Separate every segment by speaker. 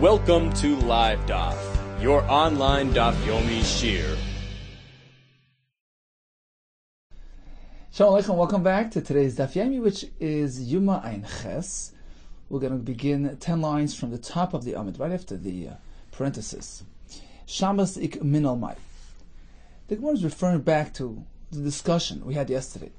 Speaker 1: Welcome to Live Daf, your online Daf Yomi Shir.
Speaker 2: Shalom Aleichem, welcome back to today's Daf Yomi, which is YOMA Ein Ches. We're going to begin 10 lines from the top of the Amid, right after the parenthesis. Shabbos ik min al mai. The Gemara is referring back to the discussion we had yesterday.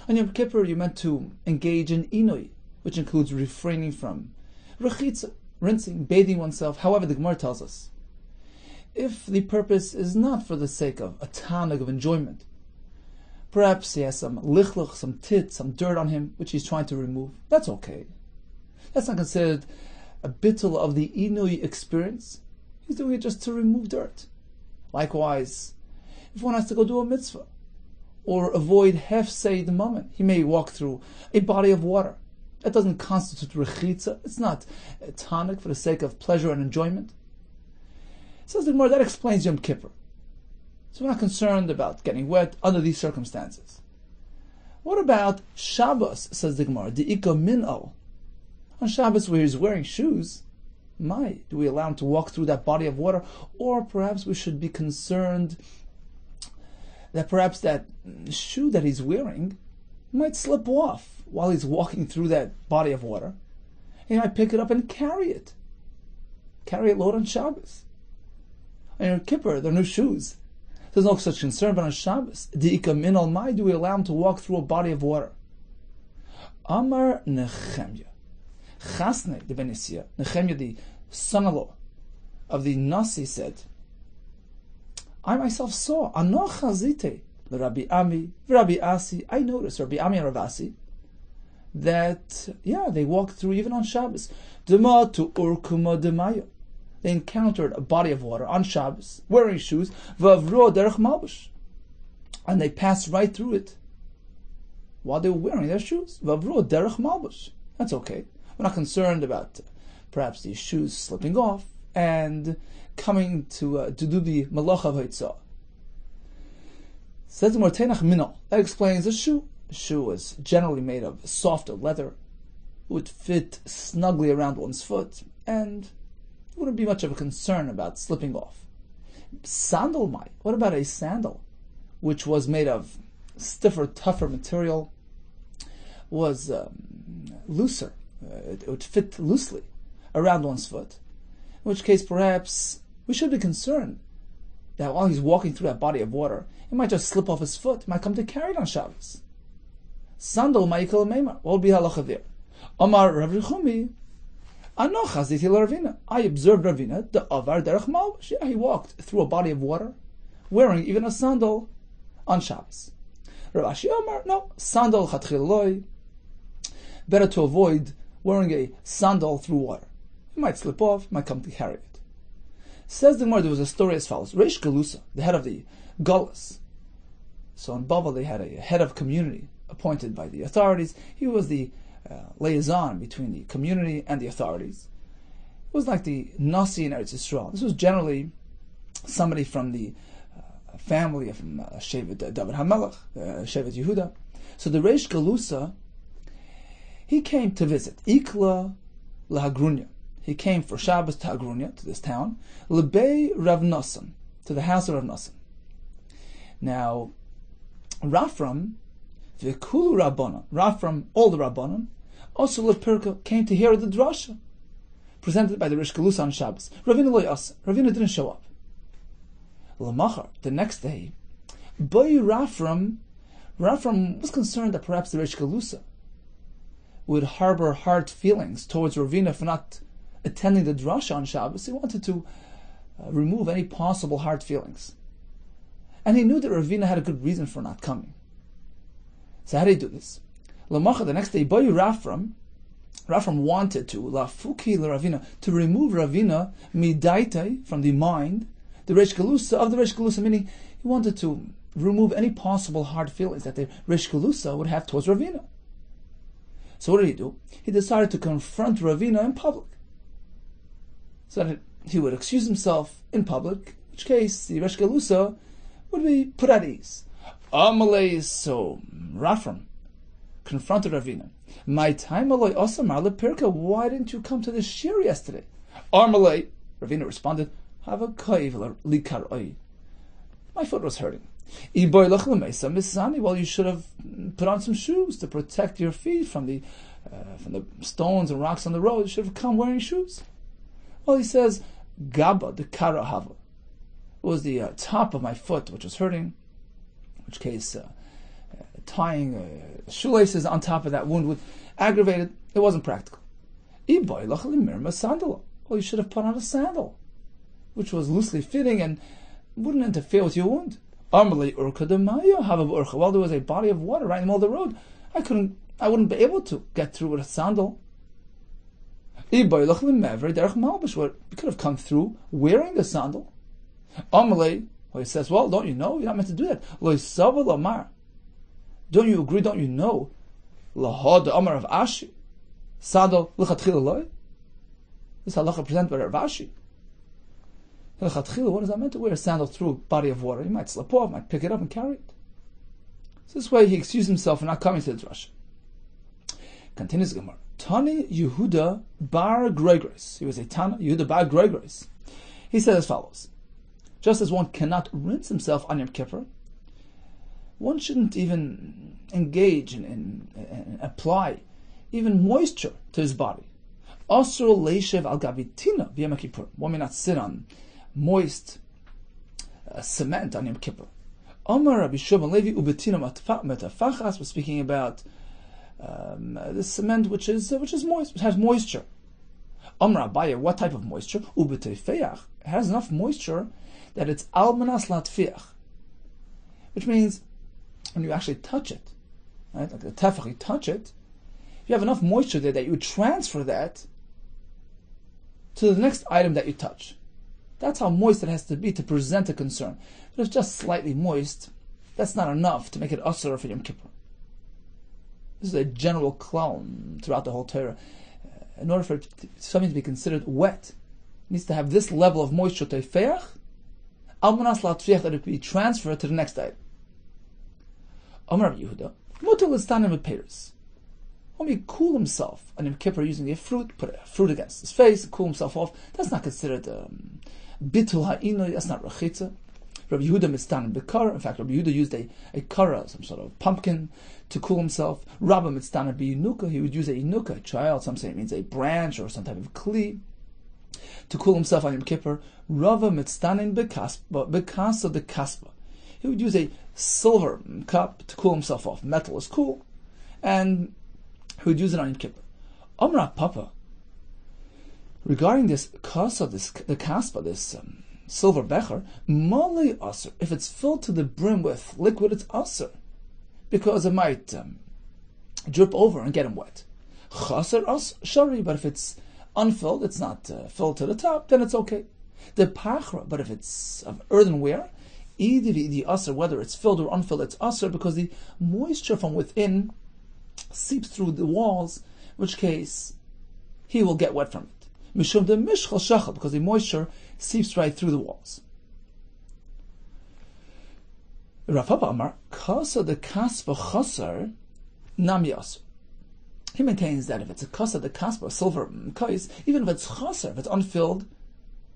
Speaker 2: On Yom Kippur, you're meant to engage in inui, which includes refraining from rechitza, rinsing, bathing oneself. However, the Gemara tells us, if the purpose is not for the sake of a tanug of enjoyment, perhaps he has some lichluch, some tit, some dirt on him, which he's trying to remove, that's okay. That's not considered a bittul of the inui experience. He's doing it just to remove dirt. Likewise, if one has to go do a mitzvah, or avoid hefsei the moment, he may walk through a body of water. That doesn't constitute rechitza. It's not a tonic for the sake of pleasure and enjoyment. Says the Gemara, that explains Yom Kippur. So we're not concerned about getting wet under these circumstances. What about Shabbos, says the Gemara, the ika min'al? On Shabbos where he's wearing shoes, do we allow him to walk through that body of water? Or perhaps we should be concerned that perhaps that shoe that he's wearing might slip off while he's walking through that body of water. He might pick it up and carry it. Carry it load on Shabbos. On Yom Kippur, there are no shoes. There's no such concern, but on Shabbos, Di'ika min al mai, do we allow him to walk through a body of water? Amar Nechemya. Chasne de Benisia, Nechemya, the son-in-law of the Nasi, said, I myself saw, Anoch Chazite, Rabbi Ami, Rabbi Asi, I noticed, Rabbi Ami and Rabbi Asi, that, they walked through even on Shabbos. Dema to Urkuma Demaya. They encountered a body of water on Shabbos, wearing shoes, Vavro Derech Malbush. And they passed right through it while they were wearing their shoes. Vavro Derech Malbush. That's okay. We're not concerned about perhaps these shoes slipping off and coming to do the Malach of Haitzah. Says the Mortenach Minol. That explains the shoe. The shoe was generally made of softer leather. It would fit snugly around one's foot, and it wouldn't be much of a concern about slipping off. Sandal mai. What about a sandal, which was made of stiffer, tougher material, was looser. It would fit loosely around one's foot. In which case, perhaps we should be concerned that while he's walking through that body of water, it might just slip off his foot. It might come to carry it on Shabbos. Sandal ma'ikal meimar. What will be halacha there? Amar Rav Chumi, Anoch chaziti l'Ravina. I observed Ravina, the avar derech malbush. He walked through a body of water, wearing even a sandal on Shabbos. Rav Ashi Amar, no, sandal chatchil loy. Better to avoid wearing a sandal through water. It might slip off, might come to carry it. Says the Gemara, there was a story as follows. Reish Galusa, the head of the Gullus. So in Babel they had a head of community appointed by the authorities. He was the liaison between the community and the authorities. It was like the Nasi in Eretz Yisrael. This was generally somebody from the family of Shevet David HaMelech, Shevet Yehuda. So the Reish Galusa, he came to visit Ikla LaHagrunya. He came for Shabbos to Hagrunya, to this town, Lebei Rav Nosson, to the house of Rav Nosson. Now, Rafram, V'kulu Rabbanon, Rafram, all the Rabbanon, also Lepirka, came to hear the drasha presented by the Reish Galusa on Shabbos. Ravina lo yasa. Ravina didn't show up. Lamachar, the next day, Boy Rafram was concerned that perhaps the Reish Galusa would harbor hard feelings towards Ravina for not attending the drasha on Shabbos. He wanted to remove any possible hard feelings. And he knew that Ravina had a good reason for not coming. So how did he do this? Lamacha, the next day, Boy Rafram wanted to, Lafuki Ravina, to remove Ravina midaite, from the mind, the Reish Galusa, meaning he wanted to remove any possible hard feelings that the Reish Galusa would have towards Ravina. So what did he do? He decided to confront Ravina in public, so that he would excuse himself in public, in which case the Reish Galusa would be put at ease. Amalei, so Rafram confronted Ravina. My time aloi osam ala pirka. Why didn't you come to the shir yesterday? Armalei, Ravina responded, have a kaiv likaroi. My foot was hurting. Well, you should have put on some shoes to protect your feet from the stones and rocks on the road. You should have come wearing shoes. Well, he says, Gaba the kara hava. It was the top of my foot which was hurting, in which case tying shoelaces on top of that wound would aggravate it. It wasn't practical. Well, you should have put on a sandal, which was loosely fitting and wouldn't interfere with your wound. Well, there was a body of water right in the middle of the road. I wouldn't be able to get through with a sandal. You could have come through wearing the sandal. Well, he says, well, don't you know? You're not meant to do that. Don't you agree? Don't you know? The Amar of Ashi. Sandal l'chatchila loy. This halacha presented by Rav Ashi. L'chatchila, what does that mean to wear a sandal through a body of water? You might slip off, might pick it up and carry it. So this way he excused himself for not coming to the drasha. Continues the Gemara. Tani Yehuda bar Gregores. He was a Tana Yehuda bar Gregores. He said as follows: just as one cannot rinse himself on Yom Kippur, one shouldn't even engage and apply even moisture to his body. Asur leishev al gavitina v'Yom Kippur. One may not sit on moist cement on Yom Kippur. Amar Rabbi Shimon Levi ubetina metafachas was speaking about the cement which is moist, which has moisture. Amar Abaye, what type of moisture? Ubetefeach. It has enough moisture that it's almanas latfiach, which means when you actually touch it, right, like the tefach, you touch it, you have enough moisture there that you transfer that to the next item that you touch. That's how moist it has to be to present a concern. If it's just slightly moist, that's not enough to make it asur for Yom Kippur. This is a general klal throughout the whole Torah. In order for something to be considered wet, it needs to have this level of moisture to feach, almanas latfiach, that it be transferred to the next item. Amar Rabbi Yehuda, mutal istanim b'peiros. When he cool himself on Yom Kippur using a fruit, put a fruit against his face, cool himself off, that's not considered bitul ha'inu, that's not rachitza. Rabbi Yehuda mitztanim b'kara. In fact, Rabbi Yehuda used a kara, some sort of pumpkin, to cool himself. Rabbi mitztanim b'yinuka, he would use a yinuka, a child, some say it means a branch or some type of kli, to cool himself on Yom Kippur. Rava mitztanim b'kasa de kaspa. He would use a silver cup to cool himself off. Metal is cool, and he would use it on Yom Kippur. Amra Papa, regarding this kasa, the kaspa, this silver becher, mali asur. If it's filled to the brim with liquid, it's asur, because it might drip over and get him wet. Chaser as shari, but if it's unfilled, it's not filled to the top, then it's okay. The pachra, but if it's of earthenware, the asur, whether it's filled or unfilled, it's asur, because the moisture from within seeps through the walls, in which case he will get wet from it. Mishum de mishchal shachal, because the moisture seeps right through the walls. Rav Papa Amar, kasa de kaspa chasar nam yasur. He maintains that if it's a kasa de kaspa, silver kais, even if it's chasar, if it's unfilled,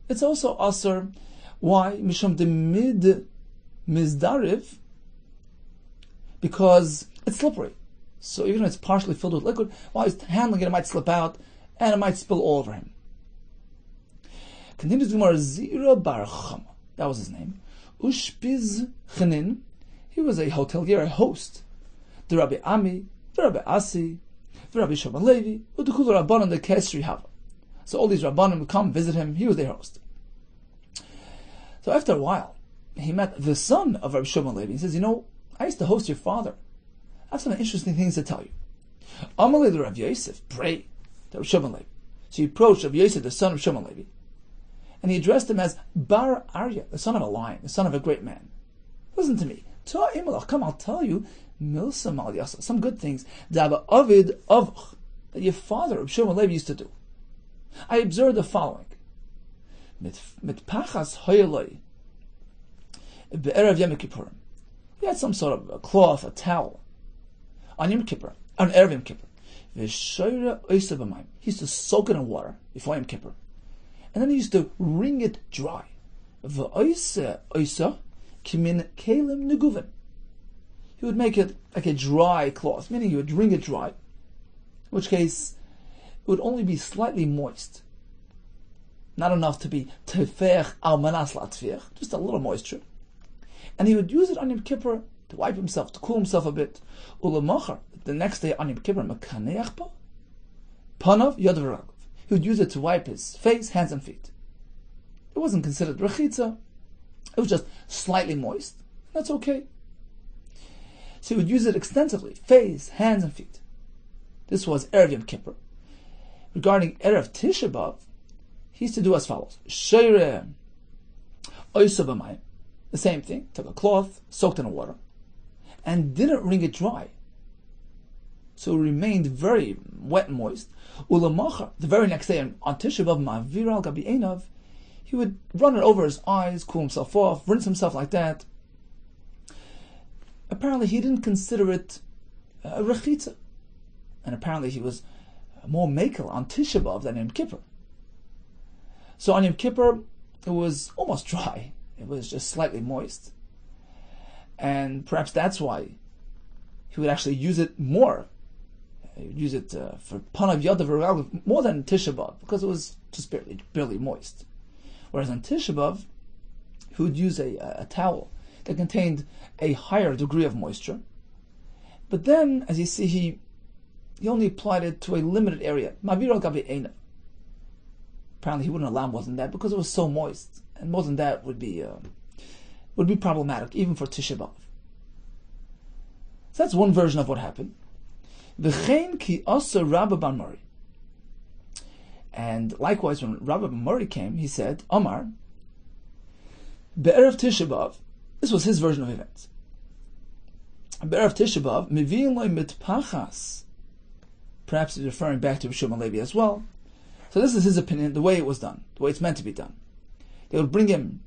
Speaker 2: it's also asur. Why? Mishum de mid mizdariv, because it's slippery. So even if it's partially filled with liquid, while he's handling it, it might slip out and it might spill all over him. Continues to Gemara, Zira bar Chama, that was his name. Ushpiz Chanin, he was a hotelier, a host. The Rabbi Ami, the Rabbi Asi, the Rabbi Shimon Levi, Udukul Rabbanon the Kesri Hava. So all these Rabbanon would come visit him, he was their host. So after a while, he met the son of Rabbi Shimon Levi. He says, I used to host your father. I have some interesting things to tell you. Amalei the Rav Yosef, pray to Rabbi Shimon Levi. So he approached Rabbi Yosef, the son of Shimon Levi, and he addressed him as Bar Arya, the son of a lion, the son of a great man. Listen to me. Come, I'll tell you some good things that your father, Rabbi Shimon Levi, used to do. I observed the following. Mit pachas hoyeloi be'erev Yom Kippurim. He had some sort of a cloth, a towel, on Yom Kippur, on Erev Yom Kippur. He used to soak it in water before Yom Kippur. and then he used to wring it dry. V'oisa kimin kelim neguven. He would make it like a dry cloth, meaning he would wring it dry, in which case it would only be slightly moist. Not enough to be tefech al manas latfech, just a little moisture. And he would use it on Yom Kippur to wipe himself, to cool himself a bit. Ulamachar, the next day on Yom Kippur, mekaneach ba, panav yad v'raglav. He would use it to wipe his face, hands, and feet. It wasn't considered rechitza. It was just slightly moist. That's okay. So he would use it extensively, face, hands, and feet. This was Erev Yom Kippur. Regarding Erev Tisha B'Av, he used to do as follows. Sheire oisa b'mayim. The same thing. Took a cloth, soaked in water, and didn't wring it dry. So it remained very wet and moist. Ulamacha, the very next day on Tisha B'Av, ma'avir al gabi einav, he would run it over his eyes, cool himself off, rinse himself like that. Apparently he didn't consider it a rechitza. And apparently he was more makel on Tisha B'Av than Yom Kippur. So on Yom Kippur, it was almost dry. It was just slightly moist. And perhaps that's why he would actually use it more. He would use it for panav yadav v'raglav more than Tisha B'Av, because it was just barely moist. Whereas on Tisha B'Av, he would use a towel that contained a higher degree of moisture. But then, as you see, he only applied it to a limited area. Ma'avir al gabi einav. Apparently he wouldn't allow more than that because it was so moist. And more than that would be problematic, even for Tisha B'Av. So that's one version of what happened. V'chein ki asa Rabbi Bar Mori. And likewise, when Rabbi Bar Mori came, he said, Omar, Be'erev Tisha B'Av, this was his version of events. Be'erev Tisha B'Av, Mevi'in loy mitpachas. Perhaps he's referring back to Rishon Levi as well. So this is his opinion, the way it was done, the way it's meant to be done. They would bring him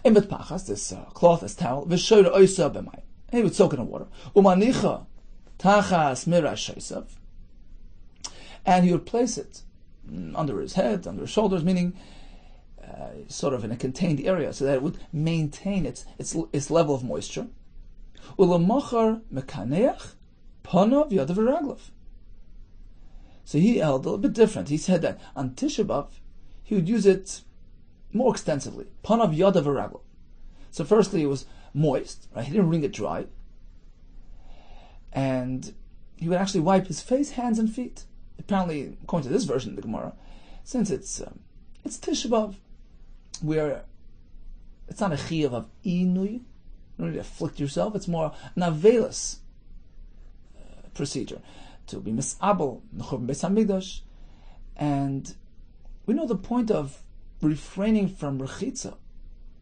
Speaker 2: a mitpachas, this cloth, this towel, v'shoyra oisa b'mayim, and he would soak it in water. Umanicha tachas mirash sheisav, and he would place it under his head, under his shoulders, meaning sort of in a contained area, so that it would maintain its level of moisture. Ulamachar mekaneach panav yadav v'raglav. So he held a little bit different. He said that on Tisha B'Av, he would use it more extensively. Panav yadav v'raglav. So firstly, it was moist, right? He didn't wring it dry. And he would actually wipe his face, hands, and feet. Apparently, according to this version of the Gemara, since it's Tisha B'Av, where it's not a chiyuv of inui, you don't need to afflict yourself, it's more an avelis procedure, to be misabel, nechur beis hamikdash. And we know the point of refraining from rechitza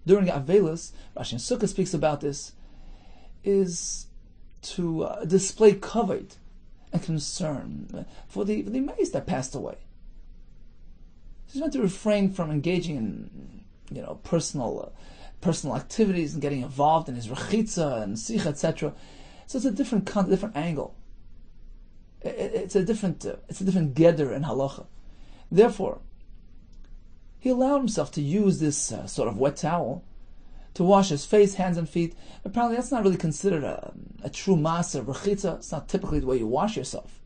Speaker 2: during avelis, Rashi and Sukkah speaks about this, is to display kavod and concern for the meis that passed away. He's meant to refrain from engaging in personal activities and getting involved in his rechitza and sicha, etc. So it's a different angle. It's a different geder in halacha. Therefore, he allowed himself to use this sort of wet towel to wash his face, hands, and feet. Apparently, that's not really considered a true maser rechitza. It's not typically the way you wash yourself.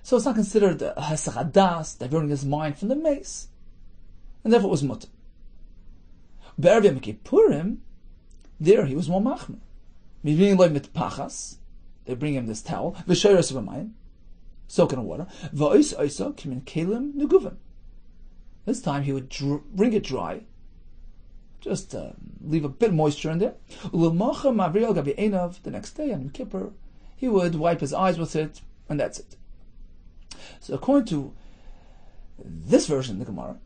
Speaker 2: So it's not considered a hasach hadas, diverting his mind from the mace, and therefore it was mutter. Be'erev Yom Kippurim, there he was more machmer. Mivin loy mitpachas. They bring him this towel, v'shoyros b'mayim, soak in water, v'ois oisa kimin kelim neguven. This time he would wring it dry, just leave a bit of moisture in there. U'l'macha ma'avir al gabi einav, the next day on Yom Kippur, he would wipe his eyes with it, and that's it. So according to this version of the Gemara,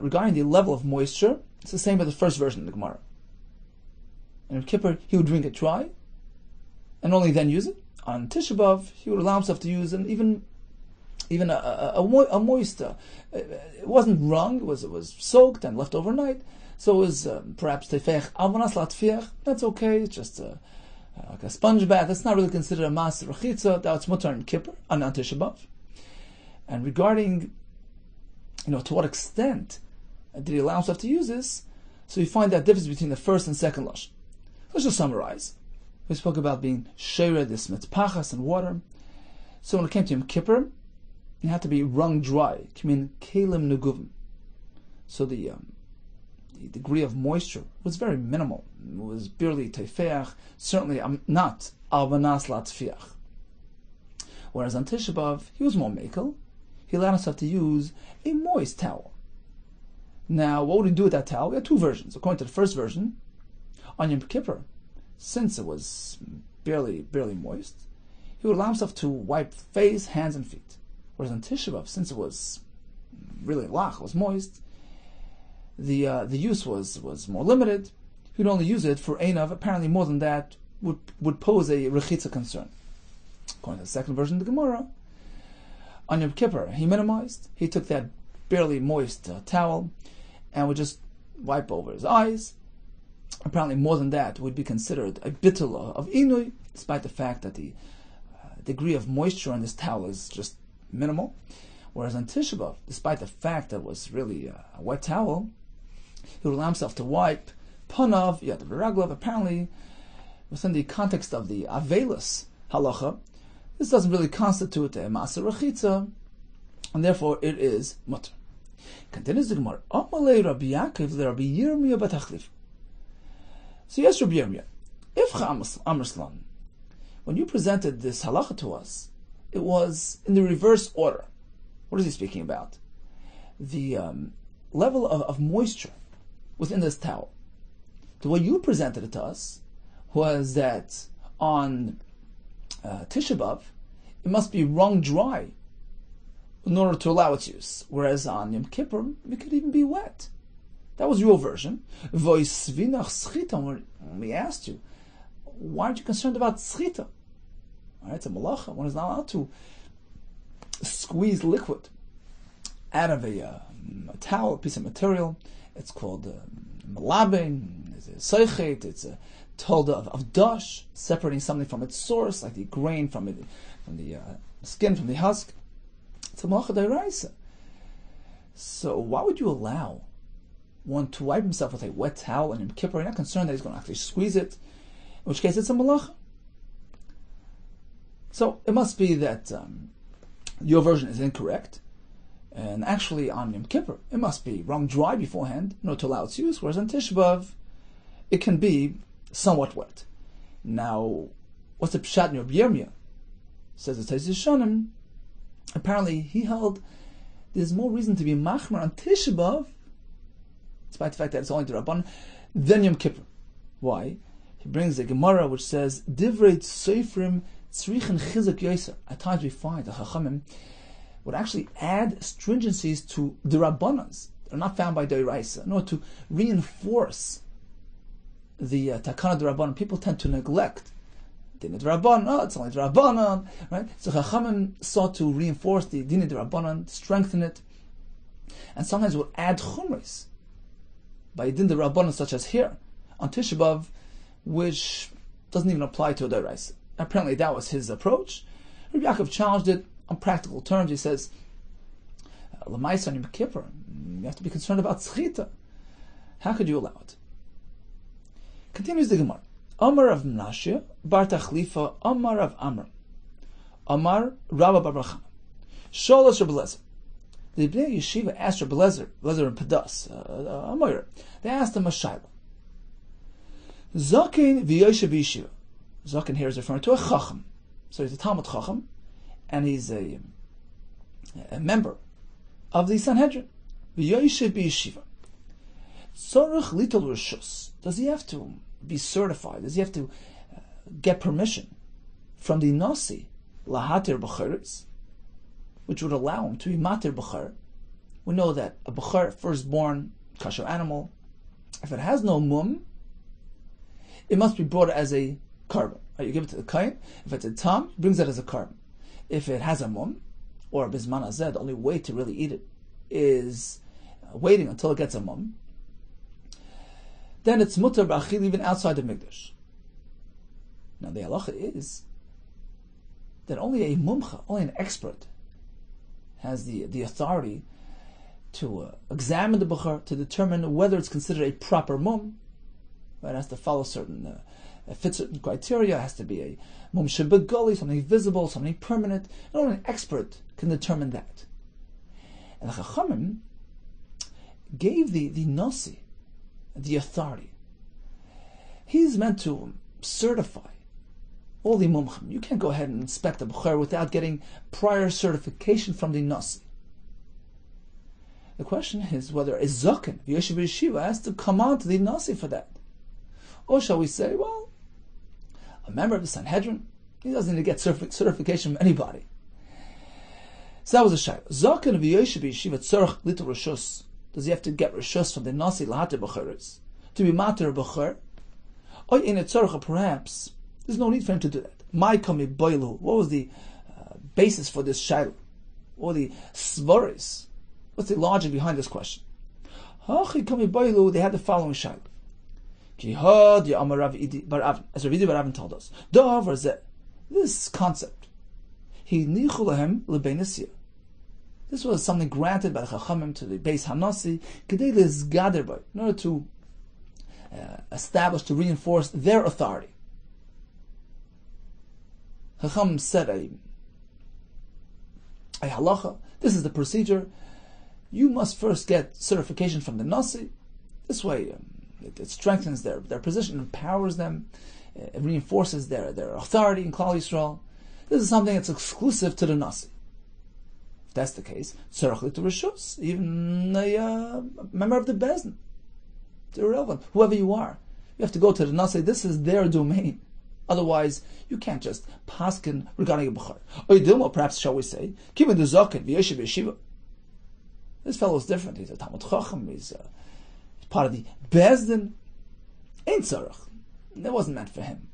Speaker 2: regarding the level of moisture, it's the same as the first version of the Gemara. And in Kippur, he would wring it dry, and only then use it. On Tisha B'Av, he would allow himself to use even a moist. It wasn't wrung; it was soaked and left overnight. So it was perhaps tefech almanas latfiach. That's okay. It's just like a sponge bath. That's not really considered a maser rechitza. That's mutar in Kippur on Tisha B'Av. And regarding, to what extent did he allow himself to use this, so you find that difference between the first and second lashon. Let's just summarize. We spoke about being sheira, this mitzpachas, and water. So when it came to Yom Kippur, it had to be wrung dry, meaning kelim neguvim. So the degree of moisture was very minimal. It was barely teifeach, certainly not albanas latfiach. Whereas on Tisha B'Av, he was more mekel. He allowed himself to use a moist towel. Now, what would he do with that towel? We had two versions. According to the first version, on Yom Kippur, since it was barely moist, he would allow himself to wipe face, hands, and feet. Whereas on Tisha B'Av, since it was really lach, it was moist, the use was more limited. He would only use it for einav. Apparently, more than that would pose a rechitza concern. According to the second version of the Gemara, on Yom Kippur, he minimized. He took that barely moist towel and would just wipe over his eyes. Apparently, more than that would be considered a bittul of inui, despite the fact that the degree of moisture on this towel is just minimal. Whereas on Tisha B'Av, despite the fact that it was really a wet towel, he would allow himself to wipe panav, yad v'raglav. Apparently, within the context of the Avelis halacha, this doesn't really constitute a masa rechitza, and therefore it is mutter. Continues the Gemara. Amalei Rabbi Yaakov le Rabbi Yirmiyah batachlif. So yes, Rabbi Yirmiyah, if Amrslan, when you presented this halacha to us, it was in the reverse order. What is he speaking about? The level of moisture within this towel. The way you presented it to us was that on Tisha B'Av, it must be wrung dry in order to allow its use. Whereas on Yom Kippur, it could even be wet. That was your version. We asked you, why aren't you concerned about tzchita? Alright, it's a malacha. One is not allowed to squeeze liquid out of a towel, a piece of material. It's called malabin, it's a seichet, it's a tolda of dash, separating something from its source, like the grain from the skin, from the husk. It's a malacha d'oraisa. So why would you allow one to wipe himself with a wet towel on Yom Kippur? You're not concerned that he's going to actually squeeze it, in which case it's a malacha. So it must be that your version is incorrect, and actually on Yom Kippur it must be wrung dry beforehand in order to allow its use, whereas on Tisha B'Av it can be somewhat wet. Now, what's the pshat in Rabbi Yirmiyah? Says the Tais Yishanim, apparently he held there's more reason to be machmer on Tisha B'Av, despite the fact that it's only the Rabban, than Yom Kippur. Why? He brings a Gemara which says, Divrei Seifrim Tzrichen Chizuk Yoser. At times we find the Chachamim would actually add stringencies to the Rabbanans. They're not found by Deiraisa, nor to reinforce the Takana de Rabbanan. People tend to neglect Din de Rabbanan. It's only the Rabbanan, right? So Chachamim sought to reinforce the Din de Rabbanan, strengthen it, and sometimes would add Chumris by Din de Rabbanan, such as here on Tisha B'Av, which doesn't even apply to a Deiraisa. Apparently that was his approach. Rabbi Yaakov challenged it on practical terms. He says, L'maisa on Yom Kippur, you have to be concerned about tzchita. How could you allow it? Continues the Gemara. Amar of Menashe, bar Tachlifa, Amar of Amr. Amar, Rabba bar Brachama. Sholosh Rabbi Lezer. The Bnei Yeshiva asked Rabbi Lezer and Padas, Amor, they asked him a shayla. Zaken v'yoshev yeshiva. Zaken here is referring to a chacham. So he's a Talmud chacham, and he's a member of the Sanhedrin. V'yoshev b'yeshiva. Tzorich litol rishus. Does he have to be certified? Does he have to get permission from the Nasi lahatir b'charetz, which would allow him to be matir b'char? We know that a b'char, firstborn kosher animal, if it has no mum, it must be brought as a carbon. Right, you give it to the kain. If it's a tam, he brings it as a carbon. If it has a mum, or a bisman azed, the only way to really eat it is waiting until it gets a mum, then it's mutar b'achil even outside the mikdash. Now the halacha is that only a mumcha, only an expert, has the authority to examine the Bechor, to determine whether it's considered a proper mum. Right? It has to follow certain, fit certain criteria. It has to be a mum shebegoli, something visible, something permanent. And only an expert can determine that. And the Chachamim gave the Nasi the authority. He's meant to certify all the mumchim. You can't go ahead and inspect the Bechor without getting prior certification from the Nasi. The question is whether a Zaken, the Yeshiva Yeshiva, has to come on to the Nasi for that. Or shall we say, well, a member of the Sanhedrin, he doesn't need to get certification from anybody. So that was a shayla. Zaken of the Yeshiva Yeshiva tzorach little rishus. Does he have to get rishus from the Nasi lahater Bechoros to be mater Bechor? Or in a tzorach, perhaps there's no need for him to do that. My kami boilu. What was the basis for this shayla? Or the svaris? What's the logic behind this question? They had the following shayla. As Rabbi Yehuda Bar Avin told us, this concept, this was something granted by the Chachamim to the Beis Hanasi, in order to establish, to reinforce their authority. Chacham said a halacha. This is the procedure. You must first get certification from the Nasi. This way, it strengthens their position, empowers them, it reinforces their authority in Klal Yisrael. This is something that's exclusive to the Nasi. If that's the case, tzarech litur rishus, even a member of the Bezdin, it's irrelevant. Whoever you are, you have to go to the Nasi. This is their domain. Otherwise, you can't just paskin regarding a Bechor. Or perhaps shall we say, given the Zaken, the Yeshiva Yeshiva. This fellow is different. He's a Talmud Chacham. He's part of the Bezdin. Ain't tzarech. That wasn't meant for him.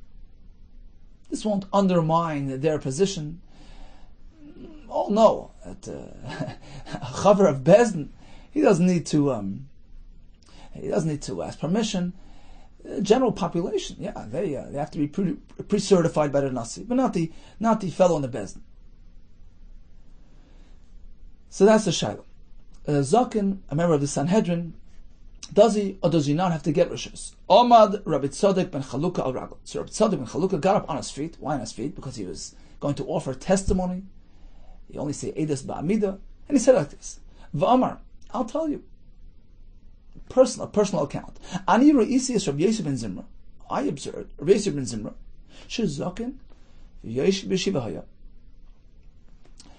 Speaker 2: This won't undermine their position. Oh no, that chaver of Bezdin, he doesn't need to ask permission. General population, yeah, they have to be pre-certified by the Nasi, but not the fellow in the Bezdin. So that's the shayla. Zaken, a member of the Sanhedrin, does he or does he not have to get rishus? Omad Rabbi Tzadok ben Chalukah al Ragel. So Rabbi Tzadok ben Chalukah got up on his feet. Why on his feet? Because he was going to offer testimony. He only say Eidos Ba'amida, and he said like this: V'amar, I'll tell you, personal account. Ani Re'isius Rabbi Yosef ben Zimra. I observed Rabbi Yosef ben Zimra. Shezaken v'Yeshiva Yeshiva Haya.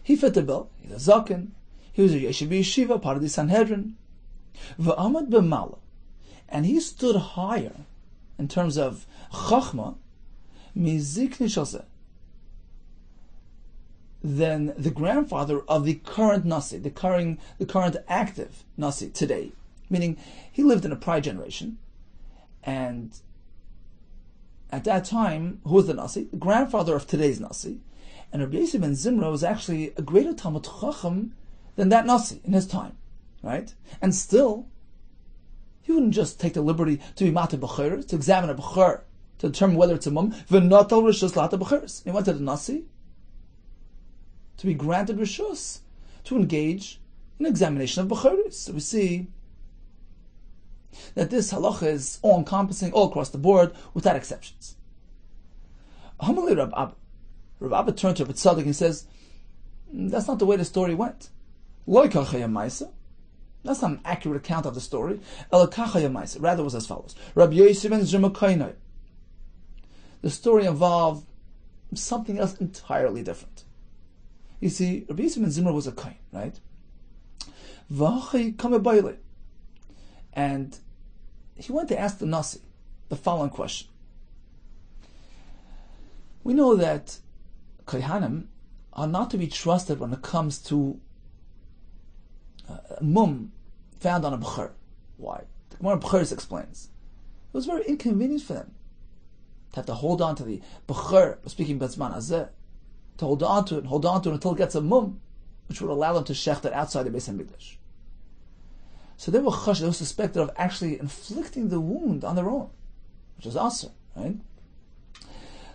Speaker 2: He fit the bill. He's a zaken. He was a Yeshiva Yeshiva, part of the Sanhedrin. V'amad b'mala, and he stood higher in terms of chachma mizikni shazeh than the grandfather of the current Nasi, the current active Nasi today. Meaning, he lived in a prior generation, and at that time, who was the Nasi? The grandfather of today's Nasi. And Rabbi Yosef ben Zimra was actually a greater Talmud Chacham than that Nasi in his time. Right? And still, he wouldn't just take the liberty to be mater Bechor, to examine a Bechor, to determine whether it's a mum. V'natal rishus later Bechoros. He went to the Nasi to be granted rishus, to engage in examination of Bechoros. So we see that this halacha is all-encompassing, all across the board, without exceptions. Hamalei Rab Abba. Rab Abba turned to Rabbi Tzadok and says, that's not the way the story went. That's not an accurate account of the story. Rather, it was as follows. Rabbi Yosef ben Zimra. The story involved something else entirely different. You see, Rabbi Yosef ben Zimra was a kohen, right? And he went to ask the Nasi the following question. We know that kohanim are not to be trusted when it comes to mum found on a Bechor. Why? The Gemara Bechoros explains. It was very inconvenient for them to have to hold on to the Bechor, speaking Bezman Azeh, to hold on to it until it gets a mum, which would allow them to shecht it outside the Beis HaMikdash. So they were suspected of actually inflicting the wound on their own, which is awesome, right?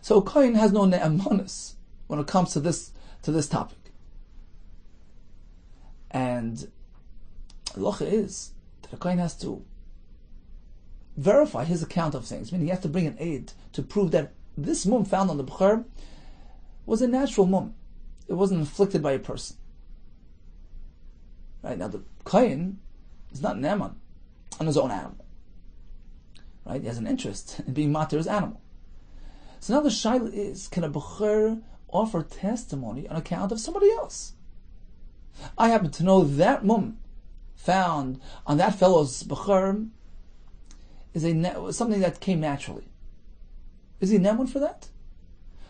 Speaker 2: So Kohen has no ne'amanis when it comes to this topic. And the halacha is that a kohen has to verify his account of things, meaning he has to bring an aid to prove that this mum found on the b'chor was a natural mum. It wasn't inflicted by a person. Right, now the kohen is not an eman on his own animal. Right, he has an interest in being matir his animal. So now the shaila is, can a b'chor offer testimony on account of somebody else? I happen to know that mum found on that fellow's b'chor is something that came naturally. Is he neman for that?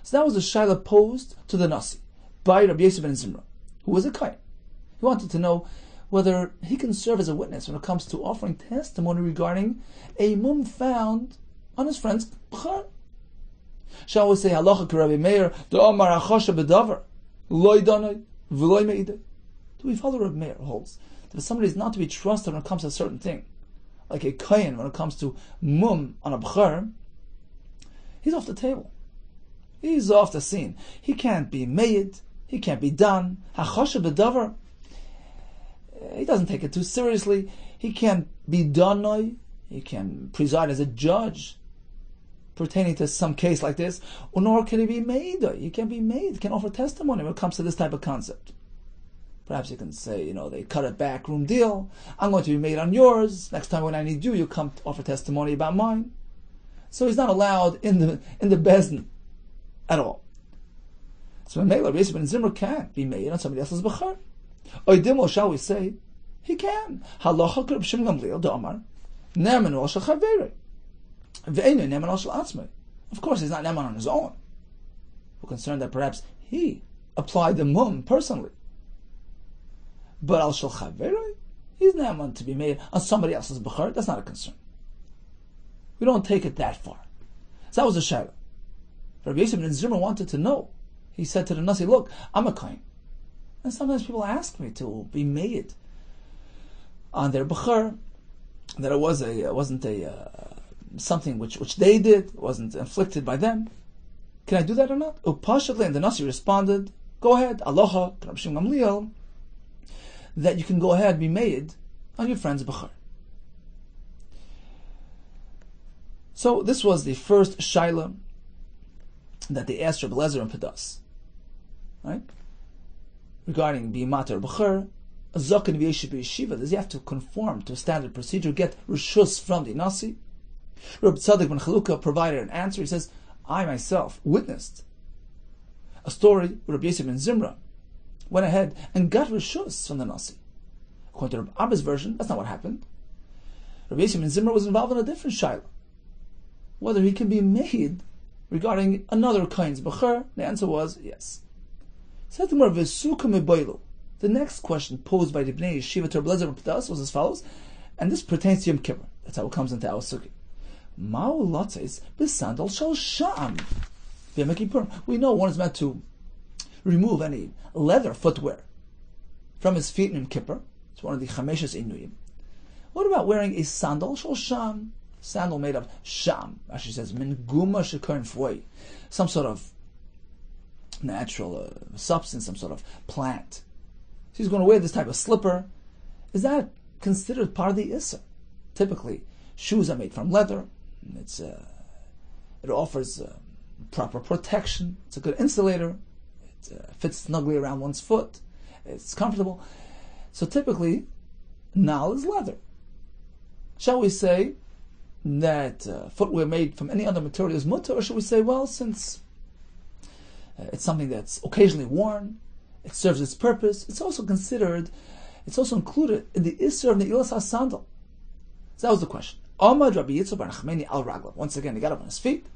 Speaker 2: So that was the shaila posed to the nasi by Rabbi Yehuda ben Zimra, who was a kohen. He wanted to know whether he can serve as a witness when it comes to offering testimony regarding a mum found on his friend's b'chor. Shall we say halacha k'Rabbi Meir, the Omar achosha b'davar, loy danay, v'loy meidei? Do we follow Rabbi Meir holds that if somebody is not to be trusted when it comes to a certain thing, like a kohen when it comes to mum on a b'chor, he's off the table. He's off the scene. He can't be made. He can't be done. Hachosha b'davar. He doesn't take it too seriously. He can't be done. He can preside as a judge pertaining to some case like this, nor can he be made. He can't be made. He can offer testimony when it comes to this type of concept. Perhaps you can say, they cut a backroom deal. I'm going to be made on yours. Next time when I need you, come to offer testimony about mine. So he's not allowed in the bezdin at all. So when Rabbi Yehuda ben Zimra can't be made on somebody else's b'chor. Oidimo, shall we say, he can. Halacha k'Rabbi Shimon Gamliel d'Amar ne'eman al shel chaverei ve'eino ne'eman al shel atzmei. Of course, he's not ne'eman on his own. We're concerned that perhaps he applied the mum personally. But al shel chaverei, he's ne'eman to be made on somebody else's b'chor. That's not a concern. We don't take it that far. So that was the shaila. Rabbi Yehuda ben Zimra wanted to know. He said to the nasi, look, I'm a kohen. And sometimes people ask me to be made on their b'chor, that it wasn't something which they did, it wasn't inflicted by them. Can I do that or not? Upashadli, and the nasi responded, go ahead, aloha, Rabbi Shimon Gamliel, that you can go ahead and be made on your friend's b'chor. So this was the first shaila that they asked Rabbi Lezer and Pedas, right? Regarding being matir b'chor, a zaken v'yeshiv b'yeshiva, does he have to conform to a standard procedure, get rishus from the nasi? Rabbi Tzadok ben Chalukah provided an answer. He says, I myself witnessed a story where Rabbi Yehuda ben Zimra went ahead and got rishus from the nasi. According to Rabbi Abba's version, that's not what happened. Rabbi Yehuda ben Zimra was involved in a different shaila, whether he can be made regarding another kohen's b'chor. The answer was yes. The next question posed by the Bnei Yeshiva to Rabbi Lezer and Pedas was as follows, and this pertains to Yom Kippur. That's how it comes into our sukkah. We know one is meant to remove any leather footwear from his feet in Yom Kippur. It's one of the chameshes inuyim. What about wearing a sandal shal sham? Sandal made of sham. Rashi says min guma shekern fwei, some sort of natural substance, some sort of plant. So he's going to wear this type of slipper. Is that considered part of the Issa? Typically, shoes are made from leather. It offers proper protection. It's a good insulator. It fits snugly around one's foot. It's comfortable. So typically, nal is leather. Shall we say that footwear made from any other material is mutter, or should we say, well, since it's something that's occasionally worn, it serves its purpose, it's also included in the Isser of Ne'ilas HaSandal. So that was the question. Amar Rabbi Yitzchak bar Nachmani al Raglav. Once again, he got up on his feet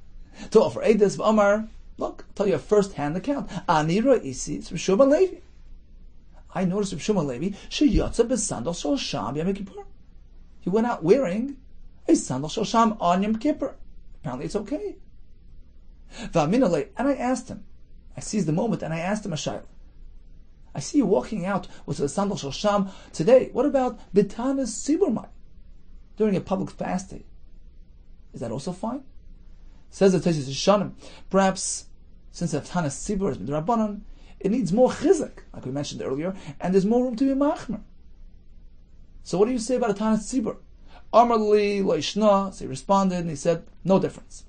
Speaker 2: to offer Eidos. Amar, look, I'll tell you a first-hand account. Ani Ra'isi, it's Rabbi Shimon Levi. I noticed Rabbi Shimon Levi, Sheyatza b'sandal shel sham Yom Kippur. He went out wearing a sandal shel sham on Yom Kippur. Apparently it's okay. And I asked him, I seized the moment and I asked him a shayla. I see you walking out with the sandal shel sham today. What about bitanas siburmai during a public fast day? Is that also fine? Says the Tosfos Rishonim, perhaps since the bitanas sibur has been rabbanon, it needs more chizuk, like we mentioned earlier, and there's more room to be machmer. So what do you say about a Tanas Tzibur? Amar li lo ishna, so he responded and he said, no difference.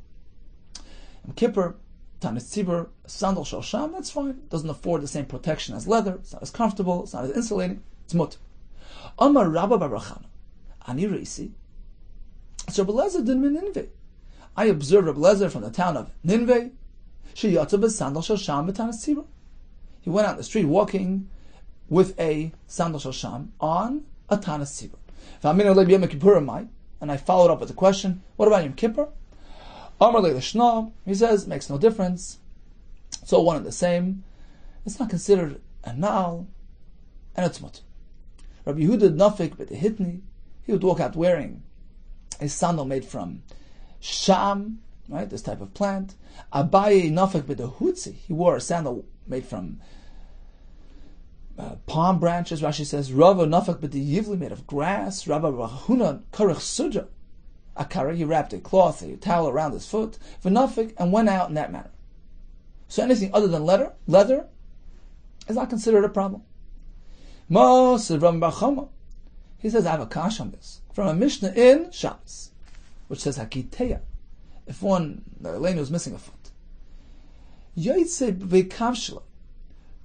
Speaker 2: Yom Kippur, Tanas Tzibur, sandal shel sham, that's fine. It doesn't afford the same protection as leather, it's not as comfortable, it's not as insulating, it's mut. Amar Rabba bar Chana, ani reisi, so Rabbi Lezer din min Ninveh. I observed Rabbi Lezer from the town of Ninveh, sheyatza b'sandal shel sham b'Tanas Tzibur. He went out the street walking with a sandal shel sham on a Tanas Tzibur. And I followed up with the question, what about Yom Kippur? Amar le l'shna, he says, makes no difference. It's all one and the same. It's not considered a na'al, and it's mut. Rabbi Yehuda Nafik b'tehitni, he would walk out wearing a sandal made from sham, right, this type of plant. Abaye Nafik b'tehutzi, he wore a sandal made from palm branches. Rashi says, Rava Nafak b'teyivli, made of grass. Rabbi Rahuna karech suja, akara, he wrapped a cloth, a towel around his foot, v'nafik, and went out in that manner. So anything other than leather is not considered a problem. Ma'aseh Rabbi Bar Chama, he says, I have a kash on this, from a Mishnah in Shabbos, which says hakiteya, if the lane was missing a foot. Yaitse v'kavshla,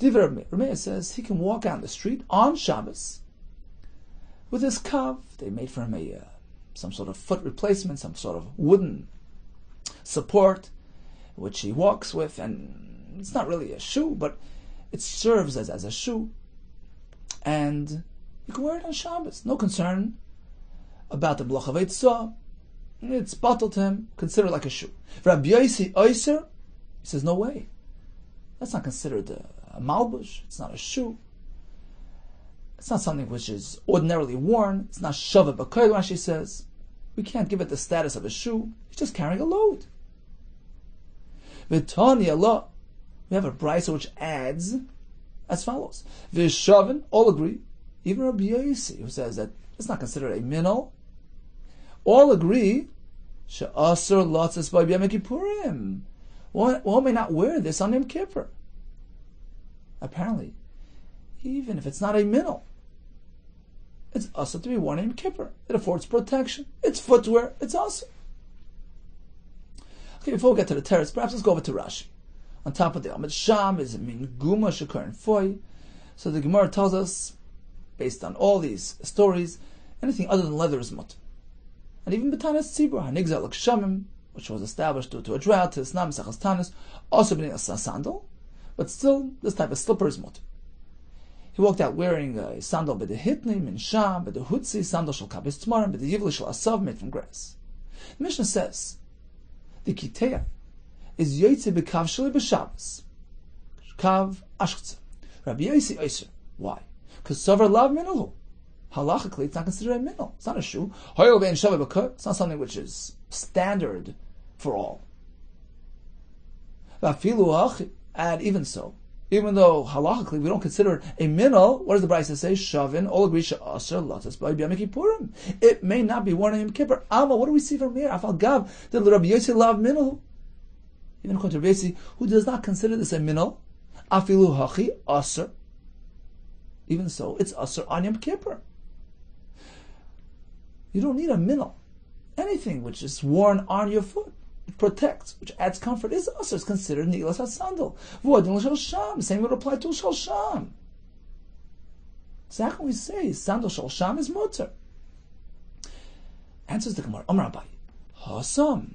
Speaker 2: Rameir says he can walk out in the street on Shabbos with his kav. They made for him some sort of foot replacement, some sort of wooden support, which he walks with, and it's not really a shoe, but it serves as a shoe, and you can wear it on Shabbos. No concern about the blach of eitzah. It's bottled to him, considered like a shoe. Rabbi Yosi Oyser, he says, no way. That's not considered a malbush, it's not a shoe. It's not something which is ordinarily worn. It's not shava b'koil, Rashi says. We can't give it the status of a shoe. He's just carrying a load. V'tani Allah, we have a brisa which adds as follows. V'shavin, all agree, even Rabbi Yosi, who says that it's not considered a minol, all agree, she'asr latzes by b'yam kippurim. One may not wear this on Yom Kippur. Apparently, even if it's not a minol, it's also to be worn in Yom Kippur. It affords protection. It's footwear. It's also. Okay, before we get to the teretz, perhaps let's go over to Rashi. On top of the Amid Sham is min guma shekar and foy. So the Gemara tells us, based on all these stories, anything other than leather is mut. And even b'tanas tzibur, hanigza lak shamim, which was established due to a drought, to Isnam Sechas Tanis, also being a sandal, but still, this type of slipper is mut. He walked out wearing a sandal b'dehitni, min sham, b'dehutzi, sandal shel kabis tmarim, b'deyivli shel asav, made from grass. The Mishnah says, the kiteya is yoytze b'kav sheli b'shabbos, kav ashketza. Rabbi Yosi Oyser. Why? Because savar lav minalu. Halachically, it's not considered a minol. It's not a shoe. It's not something which is standard for all. And even so, even though halachically we don't consider it a minol, what does the Brisa say? Shavin, all agree she'aser latas by Yom Kippurim. It may not be worn on Yom Kippur. Alma, what do we see from here? Afal gav, the Rabbi Yosi lav minol. Even according to Rabbi Yosi, who does not consider this a minol, afilu hachi aser. Even so, it's aser on Yom Kippur. You don't need a minol. Anything which is worn on your foot, it protects, which adds comfort, is also considered nilas hasandal. V'odin l'shal sham. The same would apply to shal sham. Exactly what we say, sandal shal sham is mutter. Answers the Gemara, Amar Abaye, Hasam.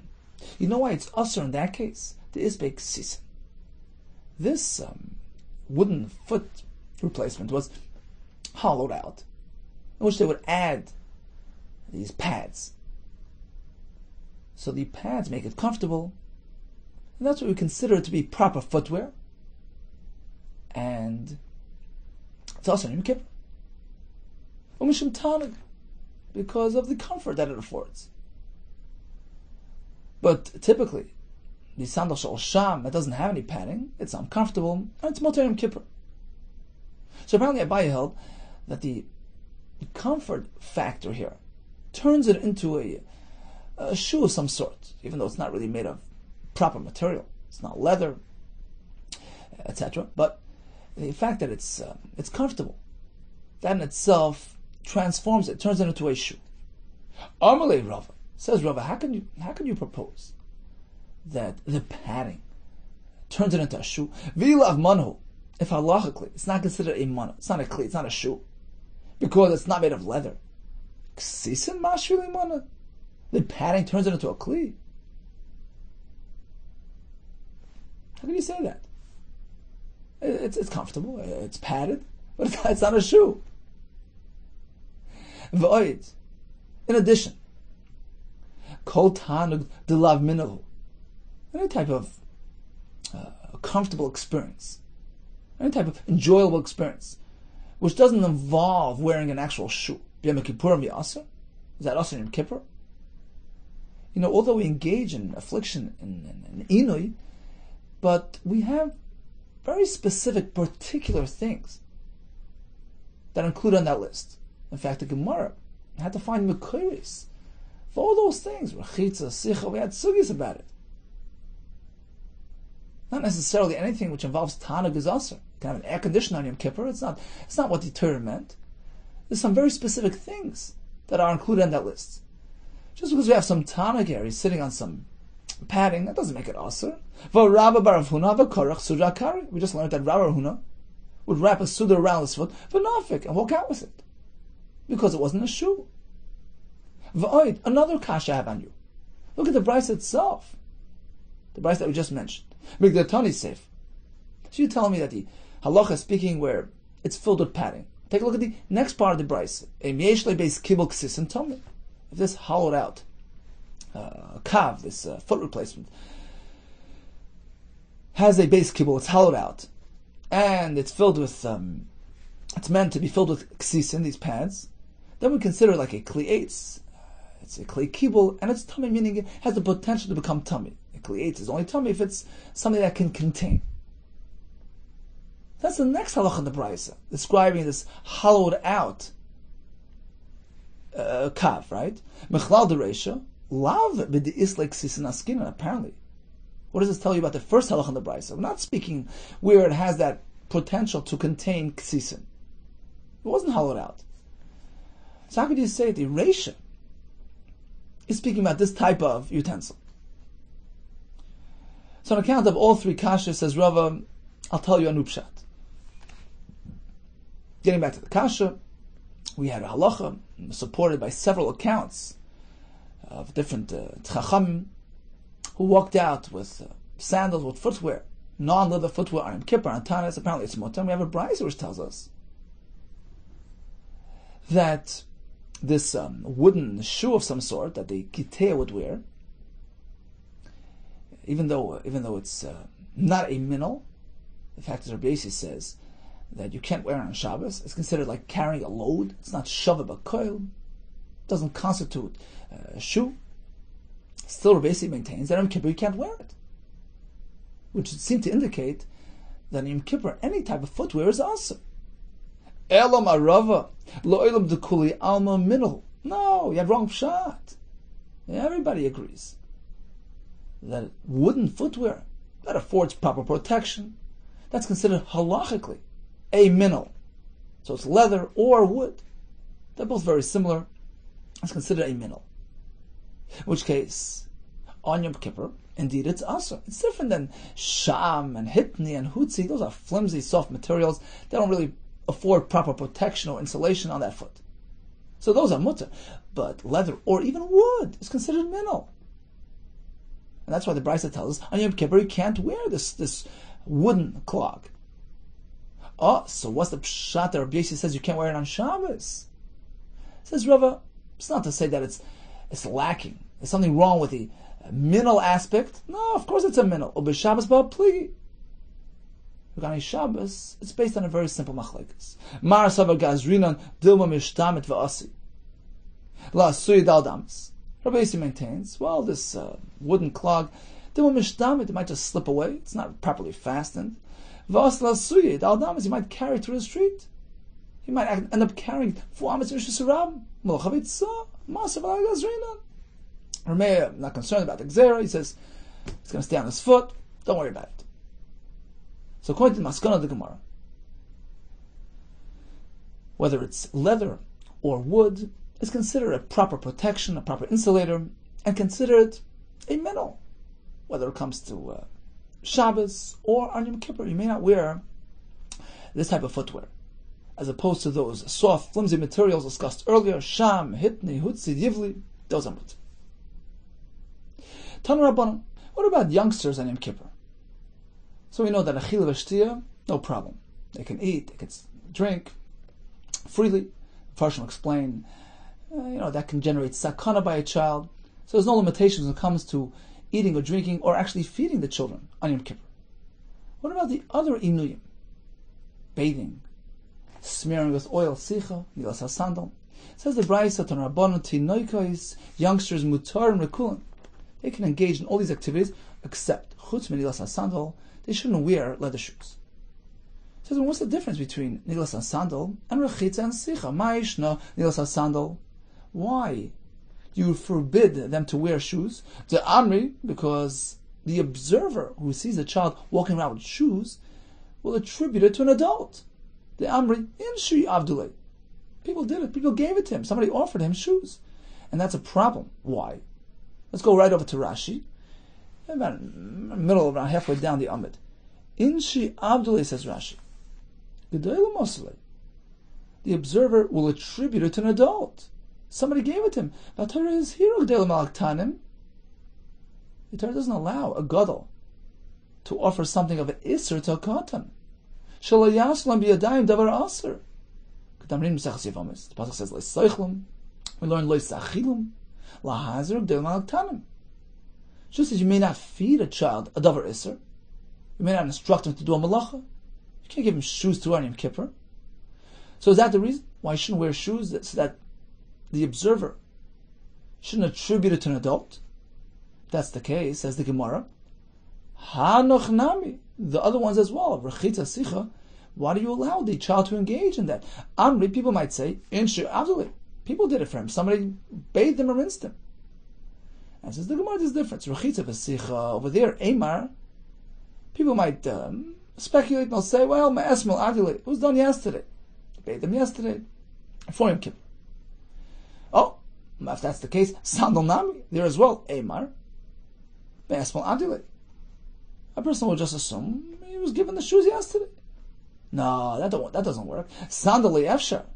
Speaker 2: You know why it's usher in that case? The isbek sisin. This wooden foot replacement was hollowed out, in which they would add these pads. So the pads make it comfortable, and that's what we consider to be proper footwear. And it's also Yom Kippur. Umishim Tanag, because of the comfort that it affords. But typically, the sandal shal sham that doesn't have any padding, it's uncomfortable, and it's Motor Yom Kippur. So apparently Abaye held that the comfort factor here turns it into a shoe of some sort, even though it's not really made of proper material. It's not leather, etc. But the fact that it's comfortable, that in itself transforms it, turns it into a shoe. Amalei Rava, says Rava, how can you propose that the padding turns it into a shoe? V'ilav manhu, if halachically it's not considered a mana, it's not a kli, it's not a shoe, because it's not made of leather. Ksisin mashvili mana, the padding turns it into a kli. How can you say that? It's comfortable, it's padded, but it's not a shoe. V'oid, in addition, kol tanug delav minahu, any type of comfortable experience, any type of enjoyable experience, which doesn't involve wearing an actual shoe. B'yom Kippurim yasser? Is that also in Kippur? Although we engage in affliction and inui, but we have very specific, particular things that are included on that list. In fact, the Gemara had to find Mekoris for all those things. Rechitza, Sicha, we had sugis about it. Not necessarily anything which involves Tanug is Aser. You can have an air conditioner on Yom Kippur. It's not what the Torah meant. There's some very specific things that are included on that list. Just because we have some Tanug here, he's sitting on some padding, that doesn't make it Aser. We just learned that Rabbi Huna would wrap a suda around his foot, v'nafik, and walk out with it, because it wasn't a shoe. V'oid, another kasha I have on you. Look at the Bryce itself. The Bryce that we just mentioned. Migdatani safe. So you tell me that the halacha is speaking where it's filled with padding. Take a look at the next part of the Bryce. If this hollowed out kav, this foot replacement, has a base kibble, it's hollowed out, and it's filled with, it's meant to be filled with ksisin, these pads, then we consider it like a kli eitz. It's a kli kibble, and it's tummy, meaning it has the potential to become tummy. A kli eitz is only tummy if it's something that can contain. That's the next halach in the Brisa, describing this hollowed out kav, right? Mechlal dereisha, lav b'di'is like ksisin askinan, apparently. What does this tell you about the first halach in the Brisa? We're not speaking where it has that potential to contain ksisin. It wasn't hollowed out. So how could you say the Reisha is speaking about this type of utensil? So on account of all three kashas, says Rava, I'll tell you a nupshat. Getting back to the kasha, we had a halacha supported by several accounts of different tzchachamim who walked out with sandals, with footwear, non-leather footwear on Yom Kippur, on Tanis. Apparently it's mutar. We have a brayso which tells us that this wooden shoe of some sort that the kitea would wear, even though it's not a minel, the fact is Rabbi Yossi says that you can't wear it on Shabbos. It's considered like carrying a load. It's not shava b'koil. It doesn't constitute a shoe. Still, Rabbi Yossi maintains that on Yom Kippur you can't wear it, which would seem to indicate that in Yom Kippur any type of footwear is awesome. Elam arava lo elam dekuli alma minul. No, you have wrong pshat. Everybody agrees that wooden footwear that affords proper protection, that's considered halachically a minul. So it's leather or wood. They're both very similar. It's considered a minul. In which case, on Yom Kippur, indeed it's asur. It's different than sham and hitni and hutzi. Those are flimsy, soft materials. They don't really afford proper protection or insulation on that foot. So those are mutter. But leather or even wood is considered minul. And that's why the Brisa tells us, on Yom Kippur you can't wear this wooden clog. Oh, so what's the pshat that Rabbi Yossi says you can't wear it on Shabbos? Says Rava, it's not to say that it's lacking. There's something wrong with the minal aspect. No, of course it's a minal. Or b'Shabbos ba'pligi. Regarding Shabbos, it's based on a very simple machlekes. Mar savar gazrinan dilma mishtamit va'asi. La suyi dal damas. Rabbi Yossi maintains, well, this wooden clog, dilma mishtamit, it might just slip away. It's not properly fastened. Va'as la suyi dal damas, you might carry it through the street. You might end up carrying 4 amitz rishus rabim. Malachavitza, mar savar gazrinan. Rameir, not concerned about the gzera. He says it's going to stay on his foot. Don't worry about it. So according to the Maskana of the Gemara, whether it's leather or wood, is considered a proper protection, a proper insulator, and considered a metal. Whether it comes to Shabbos or on Yom Kippur, you may not wear this type of footwear, as opposed to those soft, flimsy materials discussed earlier, Sham, Hitni, Hutzi, Yivli, those are mutter. Tanu Rabbanan, what about youngsters on Yom Kippur? So we know that Achila v'Shtiya, no problem. They can eat, they can drink freely. Farshim explain, that can generate sakana by a child. So there's no limitations when it comes to eating or drinking or actually feeding the children on Yom Kippur. What about the other inuyim? Bathing, smearing with oil, sicha, nilas hasandal. Says the Brayso Tan Rabbanon Tinoikos, youngsters mutar and rekulan. They can engage in all these activities except chutz min nilas hasandal. They shouldn't wear leather shoes. Says, well, what's the difference between nilas hasandal and rechitza and sicha? Ma'ishna nilas hasandal. Why do you forbid them to wear shoes? The Amri, because the observer who sees a child walking around with shoes will attribute it to an adult. The Amri, inshi avdulay. People did it. People gave it to him. Somebody offered him shoes. And that's a problem. Why? Let's go right over to Rashi. About middle, around halfway down the Amid. Inshi avdulay, says Rashi. The observer will attribute it to an adult. Somebody gave it to him. The Torah doesn't allow a gadol to offer something of an iser to a katan. The pasuk says, we learn just as you may not feed a child a davar iser, you may not instruct him to do a malacha. You can't give him shoes to wear on Yom Kippur. So is that the reason why you shouldn't wear shoes? So that the observer shouldn't attribute it to an adult? If that's the case, says the Gemara, Hanoch nami, the other ones as well, Rechitza sicha, why do you allow the child to engage in that? Amri, people might say, Inshi avduli, people did it for him. Somebody bathed him or rinsed him. And says the Gemara, there's a difference. Rechitza v'sicha, over there, Amar, people might speculate and they'll say, well, ma'esmel avduli, it was done yesterday. Bathed him yesterday, for Yom Kippur. Oh, if that's the case, sandal nami, there as well, Amar, ma'esmel avduli. A person will just assume he was given the shoes yesterday. No, that doesn't work. Sandali efshar,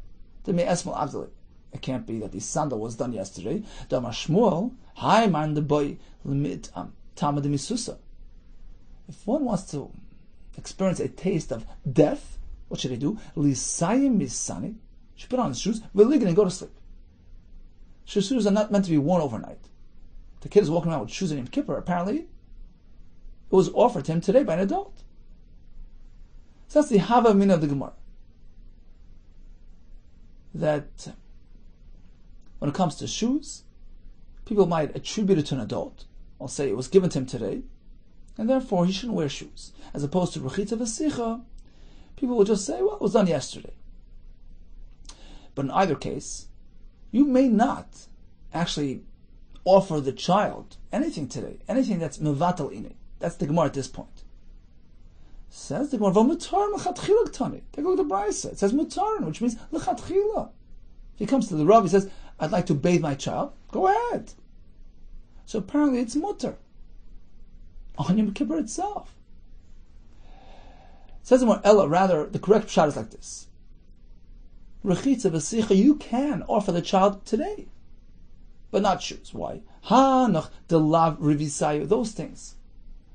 Speaker 2: the me'esmel avduli. It can't be that the sandal was done yesterday. Damar Shmuel, hi man the boy limit tamad misusa. If one wants to experience a taste of death, what should he do? Lisayim misani. Should put on his shoes, v'ligin, and go to sleep. Shoes are not meant to be worn overnight. The kid is walking around with shoes in Yom Kippur. Apparently, it was offered to him today by an adult. So that's the Hava Min of the Gemara. That when it comes to shoes, people might attribute it to an adult. I'll say it was given to him today, and therefore he shouldn't wear shoes. As opposed to Rechitza v'Sicha, people will just say, well, it was done yesterday. But in either case, you may not actually offer the child anything today, anything that's mevatel ini. That's the Gemara at this point. Says the Gemara, "V'mutar l'chatchila ktani." Take a look at the Brayso. It says mutar, which means l'chatchila. If he comes to the Rav, he says, "I'd like to bathe my child." Go ahead. So apparently, it's mutar on Yom Kippur itself. It says the Gemara, Ella. Rather, the correct pshat is like this: Rechitza v'sicha, you can offer the child today, but not shoes. Why? Hanach delav rivisayu. Those things,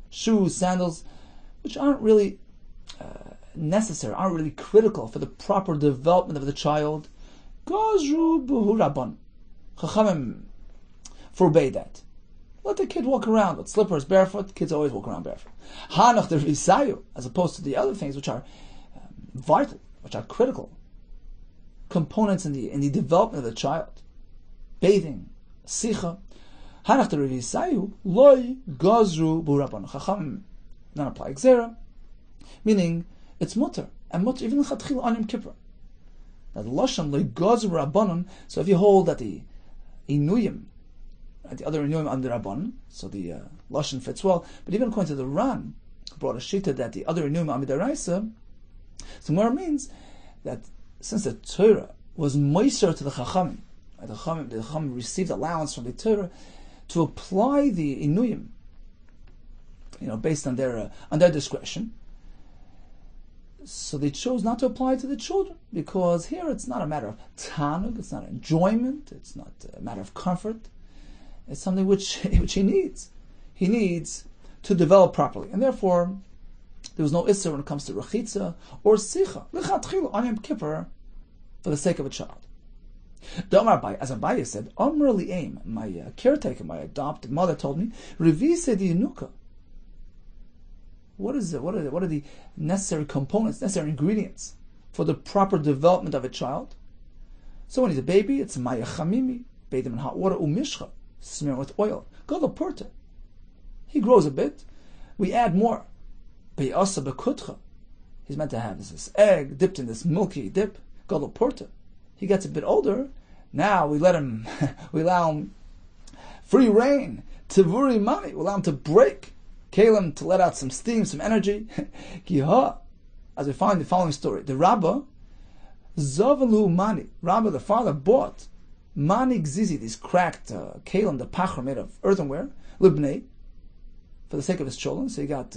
Speaker 2: shoes, sandals, which aren't really necessary, aren't really critical for the proper development of the child. Gazru b'hu rabban. Chachamim forbade that. Let the kid walk around with slippers, barefoot. Kids always walk around barefoot. Hanach the risayu, as opposed to the other things which are vital, which are critical components in the development of the child. Bathing, sicha. Hanach the risayu loy gazru b'hu rabban. Chachamim not apply gzera, meaning it's mutter, and mutter even l'chatchila on Yom Kippur. Now the lashon le'gazur rabbanon. So if you hold that the inuyim, the other inuyim under rabbanon, so the lashon fits well. But even according to the Ran, who brought a shita that the other inuyim amidaraisa, so more means that since the Torah was moiser to the Chachamim, the Chachamim received allowance from the Torah to apply the Inuyim, based on their discretion. So they chose not to apply it to the children, because here it's not a matter of tanug, it's not enjoyment, it's not a matter of comfort. It's something which he needs. He needs to develop properly, and therefore there was no issur when it comes to rechitza or sicha lechatchila on Yom Kippur for the sake of a child. The Amar Abai, as Abai said, Amr li'aim, my caretaker, my adopted mother told me, revise di yenuka. What are the necessary components, necessary ingredients for the proper development of a child? So when he's a baby, it's maya chamimi, bathe him in hot water, umishcha, smear him with oil, gadol porta. He grows a bit, we add more. Be'asa bekutcha. He's meant to have this egg dipped in this milky dip, gadol porta. He gets a bit older, now we allow him free reign, tivuri mani, we allow him to break Kalim, to let out some steam, some energy. As we find the following story, the Rabba Zavalu Mani, Rabba the father bought Mani Gzizi, these cracked Kalim, the pachar made of earthenware, Libnei, for the sake of his children. So he got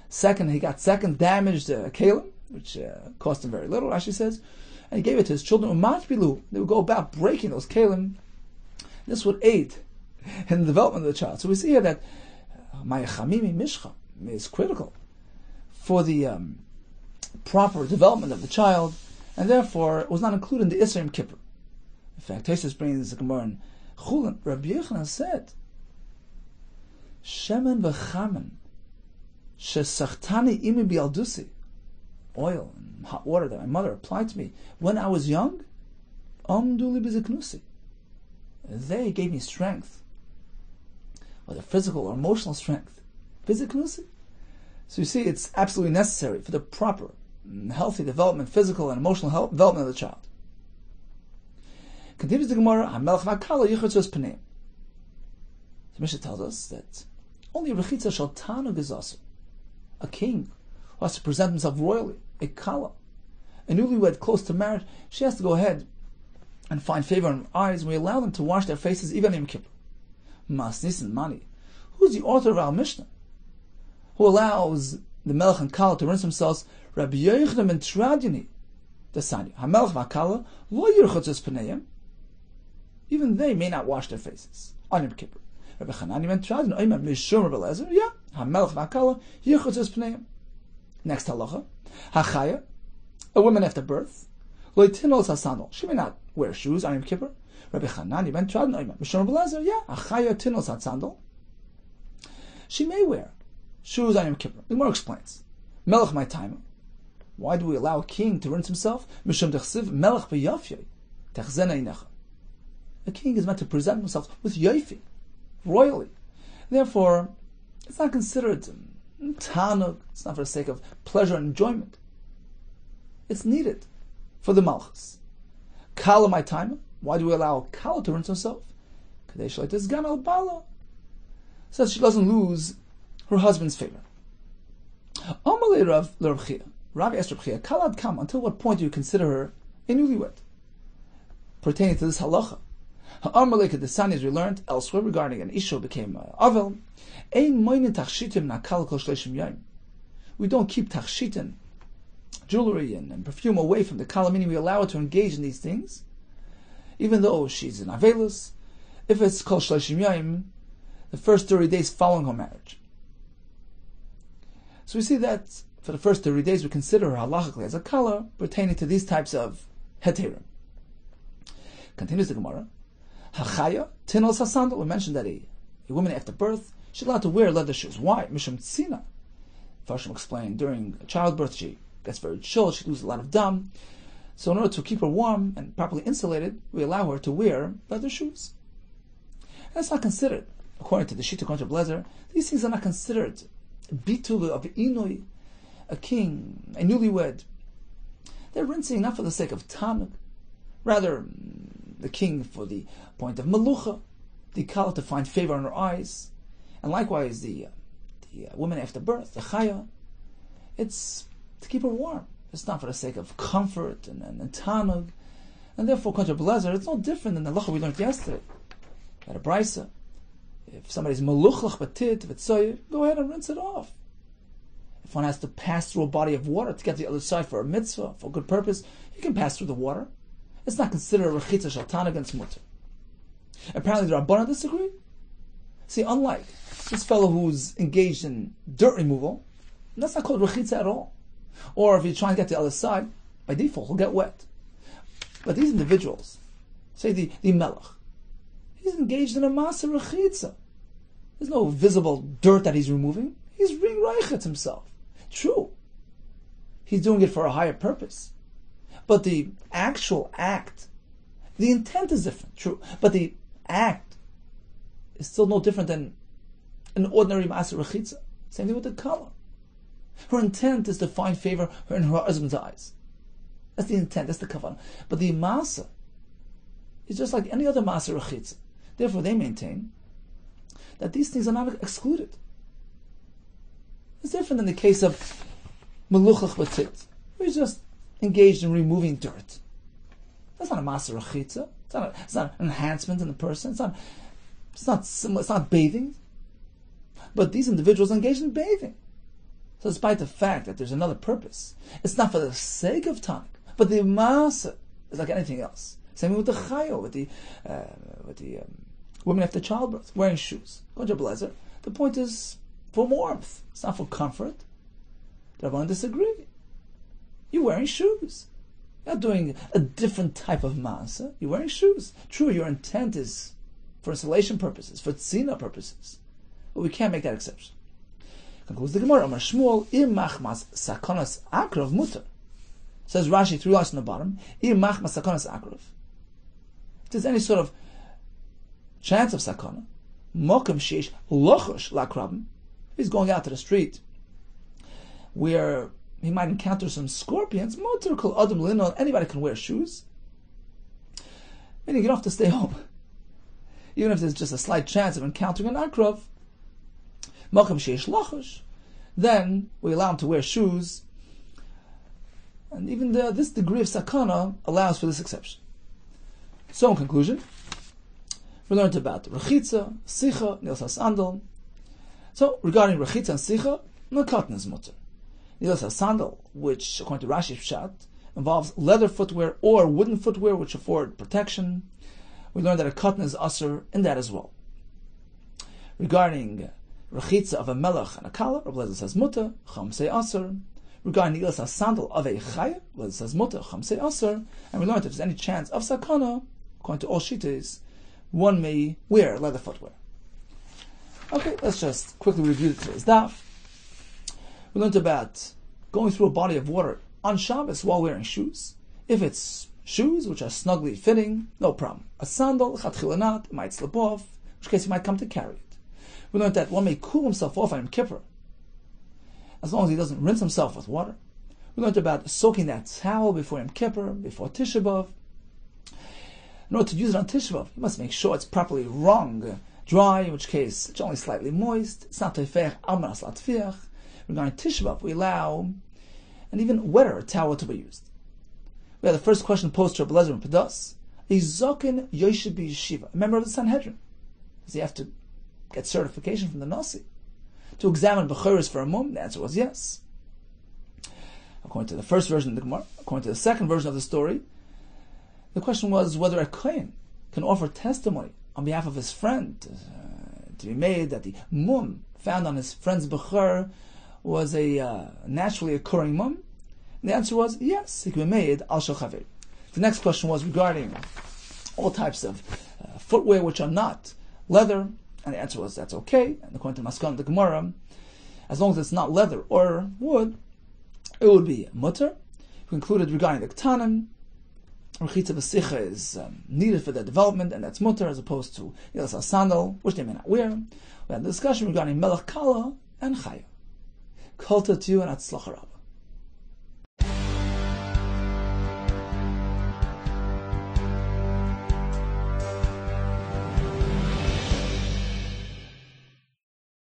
Speaker 2: second damaged Kalim, which cost him very little, Rashi says, and he gave it to his children. Umachbilu, they would go about breaking those Kalim. This would aid in the development of the child. So we see here that Maya Chamimi Mishcha is critical for the proper development of the child, and therefore it was not included in the Isser Yom Kippur. In fact, Tosfos brings the Gemara in Chulin. Rabbi Yehuda said, "Shemen v'chamen shesachtani imi bialdusi," oil and hot water that my mother applied to me when I was young. Amduli biziknusi. They gave me strength, whether physical or emotional strength. Physically. So you see, it's absolutely necessary for the proper, healthy development, physical and emotional development of the child. Continues the Gemara, HaMelech v'Akala yichotz p'neim. The Mishnah tells us that only rechitza shel tanug is also. A king who has to present himself royally, a kala, a newlywed close to marriage, she has to go ahead and find favor in her eyes, and we allow them to wash their faces even in Yom Kippur. Masnis and Mani, who's the author of our Mishnah, who allows the Melech and Kala to rinse themselves? Rabbi Yehuda ben Tradiani, the Sanya. HaMelech v'Akala lo yirchotzes p'neim. Even they may not wash their faces on Yom Kippur. Rabbi Chanani ben Tradiani, oimer mishum Rabbi Lezer. Yeah, HaMelech v'Akala yirchotzes p'neim. Next halacha, Hachaya, a woman after birth, lo yitinol sasandal. She may not wear shoes on Yom Kippur. Rabbi Chanani ben Tradiani, mishum Rabbi Lezer. Yeah, Hachaya tinol sasandal. She may wear shoes on Yom Kippur. The Gemara explains, Melech my time. Why do we allow a king to rinse himself? Mishum dechsiv melech b'yafyei techzena inecha. A king is meant to present himself with yofi, royally. Therefore, it's not considered tanuk. It's not for the sake of pleasure and enjoyment. It's needed for the malchus. Kala my time. Why do we allow a kala to rinse himself? Kadesh like this gan al bala, so that she doesn't lose her husband's favor. Amalei Rav Chia. Rabbi asked Rav Chia, Kalad Kam, until what point do you consider her a newlywed? Pertaining to this halacha. Ha'amalei Kedesani, as we learned elsewhere regarding an Isha who became Avel, Ein moinin tachshitim nakal kol shleishim yom. We don't keep tachshitin, jewelry and perfume away from the kala, meaning we allow her to engage in these things, even though she's an Avelus, if it's kol shleishim yom, the first 30 days following her marriage. So we see that for the first 30 days we consider her halachically as a kala pertaining to these types of heterim. Continues the Gemara. Hachaya tinol sasandal. We mentioned that a woman after birth, she's allowed to wear leather shoes. Why? Mishum tzina. Farshim explained, during childbirth she gets very chilled, she loses a lot of dam. So in order to keep her warm and properly insulated, we allow her to wear leather shoes. And that's not considered, according to the Shita Kontra Blazer, these things are not considered bitul of inui, a king, a newlywed. They're rinsing not for the sake of tanuk, rather the king for the point of melucha, the kala to find favor in her eyes, and likewise the woman after birth, the chaya, it's to keep her warm, It's not for the sake of comfort and tanug. And therefore, according to Rabbi Lezer, it's no different than the halacha we learned yesterday. At a brisa, if somebody's meluchlach batit, v'tzoyer, go ahead and rinse it off. If one has to pass through a body of water to get to the other side for a mitzvah, for a good purpose, you can pass through the water. It's not considered a rechitza shel tanug against mutter. Apparently the Rabbanan disagree. See, unlike this fellow who's engaged in dirt removal, that's not called rechitza at all. Or if you try and get to the other side, by default he'll get wet. But these individuals, say the melech, he's engaged in a masa rechitza. There's no visible dirt that he's removing. He's being reichet himself. True, he's doing it for a higher purpose. But the actual act, the intent is different, true. But the act is still no different than an ordinary masa rechitza. Same thing with the kala. Her intent is to find favor in her husband's eyes. That's the intent, that's the kavanah. But the masa is just like any other masa rechitza. Therefore, they maintain that these things are not excluded. It's different than the case of meluchach batit, where he's just engaged in removing dirt. That's not a masa rechitza. It's not an enhancement in the person. It's not bathing. But these individuals are engaged in bathing. So despite the fact that there's another purpose, it's not for the sake of tonic, but the masa is like anything else. Same with the chayo, with the women after childbirth, wearing shoes. The point is for warmth. It's not for comfort. The Rabbanan disagree. You're wearing shoes. You're not doing a different type of masa. You're wearing shoes. True, your intent is for installation purposes, for tzina purposes. But we can't make that exception. Concludes the Gemara, Amar Shmuel, im machmas sakonas akrav mutter. Says Rashi, 3 lines on the bottom, im machmas sakonas akrav. If there's any sort of chance of sakana, mokum sheish lochosh lakrabim, he's going out to the street where he might encounter some scorpions, mutter kol adam lino, anybody can wear shoes. Meaning you don't have to stay home. Even if there's just a slight chance of encountering an akrav, Makam sheish lachosh, then we allow him to wear shoes, and even this degree of sakana allows for this exception. So in conclusion, we learned about rechitza, sicha, nilas hasandal. So regarding rechitza and sicha, no cotton is mutter. Nilas hasandal, which according to Rashi Pshat, involves leather footwear or wooden footwear which afford protection. We learned that a cotton is usher in that as well. Regarding rechitza of a melech and a kala, Rabbi Lezer says mutter, chum say aser. Regarding the ilas sandal of a chaya, Rabbi Lezer says mutter, chum say aser. And we learned if there's any chance of sakana, according to all shittas, one may wear leather footwear. Okay, let's just quickly review today's daf. We learned about going through a body of water on Shabbos while wearing shoes. If it's shoes which are snugly fitting, no problem. A sandal, chatchilanat, it might slip off, in which case you might come to carry it. We learned that one may cool himself off on Yom Kippur, as long as he doesn't rinse himself with water. We learned about soaking that towel before Yom Kippur, before Tisha B'Av. In order to use it on Tisha B'Av, you must make sure it's properly wrung, dry, in which case it's only slightly moist. It's not teifech almanas latfiach. Regarding Tisha B'Av, we allow an even wetter towel to be used. We have the first question posed to Rabbi Lezer and Pedas. Is Zokin Yoshev B'Yeshiva, a member of the Sanhedrin? Does he have to get certification from the Nasi to examine Bechoros for a mum? The answer was yes. According to the first version of the Gemara, according to the second version of the story, the question was whether a Kohen can offer testimony on behalf of his friend to be made that the mum found on his friend's Bechor was a naturally occurring mum. And the answer was yes, it can be made al shel chaver. The next question was regarding all types of footwear which are not leather. And the answer was that's okay. And according to Maskan the Gemara, as long as it's not leather or wood, it would be mutter. We concluded regarding the ktanim, rechitza v'sicha is needed for their development, and that's mutter as opposed to ilas sandal, which they may not wear. We had a discussion regarding melech kala and chaya. Kulta to you and atzlacha rabba.